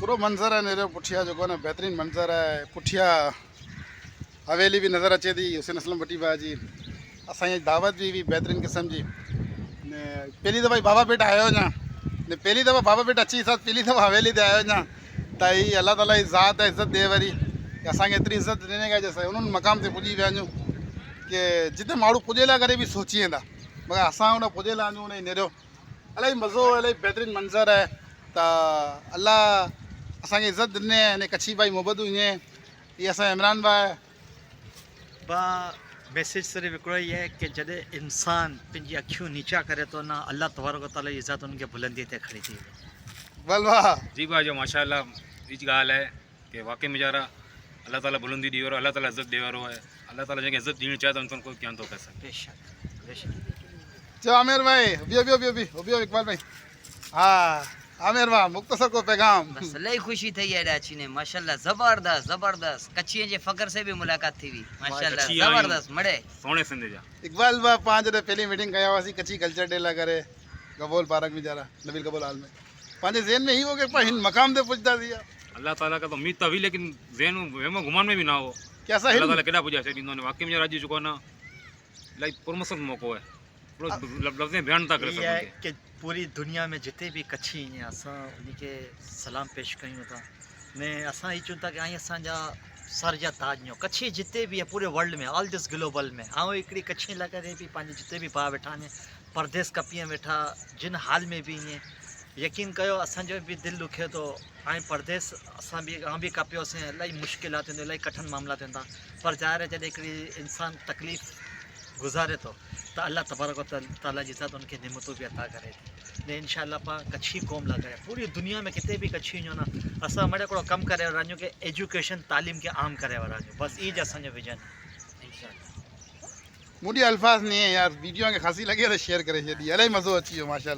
पूरो मंज़र है नेरे पुठिया जो ना बेहतरीन मंज़र है। पुठिया हवेली भी नज़र अचे थी हुसैन असलम भट्टी बाजी असांजी दावत भी बेहतरीन किस्म जी ने पहली दफ़ा बाबा पेट आयो ना ने पहली दफ़ा बाबा पेट अची साथ पहली दफ़ा हवेली ते आयो ना त ही अल्लाह ताला जी ज़ात है इज़्ज़त दे वरी कि असांखे एतिरी इज़्ज़त ॾिने का जैसे उन्हनि मक़ाम ते पुॼी विया आहियूं कि जिते माण्हू पुॼेला करे बि सोची वेंदा मगर असां हुन पुॼेला आहियूं हुन नेरियो इलाही मज़ो इलाही बेहतरीन मंज़र है त अल्लाह असांखे इज़्ज़त ॾिने अने कच्छी भाई मोहब्बतूं ईअं ये असांजा इमरान भाई बा मैसेज सिर्फ हिकिड़ो ई आहे कि जॾहिं इंसान पंहिंजी अखियूं नीचा करे थो न अल्लाह तबारक व तआला जी इज़त उनखे बुलंदी ते खड़ी थी बल वाह जी भाई जो माशाल्लाह इच ॻाल्हि आहे कि वाकई में यारा अल्लाह ताला बुलंदी ॾी वारो अल्लाह ताला इज़त ॾे वारो आहे अल्लाह ताला जंहिंखे इज़त ॾियणी चाहे त उन कोई कीअं थो करे सघे बेशक बेशक चलो आमिर भाई बियो इकबाल भाई हाँ आमिर भाई मुख्तसर को पैगाम बस इलाही ख़ुशी थी आहे अची ने माशाल्लाह ज़बरदस्त ज़बरदस्त कच्छीअ जे फ़कर से भी मुलाक़ात थी हुई माशाल्लाह कच्छी आहियूं। ज़बरदस्त मड़े सोणे सिंध जा इकबाल भाई पाँच जॾहिं पहली मीटिंग कया हुआसीं कच्छी कल्चर डे लाइ करे कबोल पार्क में जरा नबील कबोल हाल में पंहिंजे ज़हन में ही हो कि हिन मक़ाम ते पुॼंदा थी अल्लाह ताला का तो उम्मीद तो हुई लेकिन ज़हन वेमो घुमण में भी ना हो कि असां अल्लाह हिन ताला केॾा पुॼा छॾींदो आहे वाकई में अॼु जेको आहे न इलाही पुरमसद मौक़ो आहे पूरो लफ़्ज़ बयान था करे ये है सघूं कि पूरी दुनिया में जिते भी कच्छी ईअं असां उनखे सलाम पेश कयूं था ने असां ही चऊं था कि आई असांजा सर जा ताज नो कच्छी जिते भी आहे पूरे वर्ल्ड में ऑल दिस ग्लोबल में ऐं हिकिड़ी कच्छी इलाइक़े ते बि पंहिंजे जिते भी भाउ वेठा आहिनि परदेस कपीअ वेठा जिन हाल में बि ईअं यकीन कयो असांजो बि दिलि दुखे थो ऐं परदेस आउं बि कपियोसीं इलाही मुश्किलात थींदियूं इलाही कठिन मामला थींदा पर ज़ाहिर आहे जॾहिं हिकिड़ी इंसान तकलीफ़ गुज़ारे थो त अल्लाह तबारक व तआला जी ज़ात उनखे निमतूं बि अता करे थी ने इंशाअल्लाह पाण कच्छी क़ौम लाइ करे पूरी दुनिया में किथे बि कच्छी वञो न असां मड़े हिकिड़ो कमु करे वञूं कि एजुकेशन तालीम खे आम करे वञूं बसि ई जो असांजो विजन आहे इंशाअल्लाह मुंहिंजी अल्फाज़ नहीं है यार वीडियो खे ख़ासी लॻे त शेयर करे छॾी इलाही मज़ो अची वियो माशाल्लाह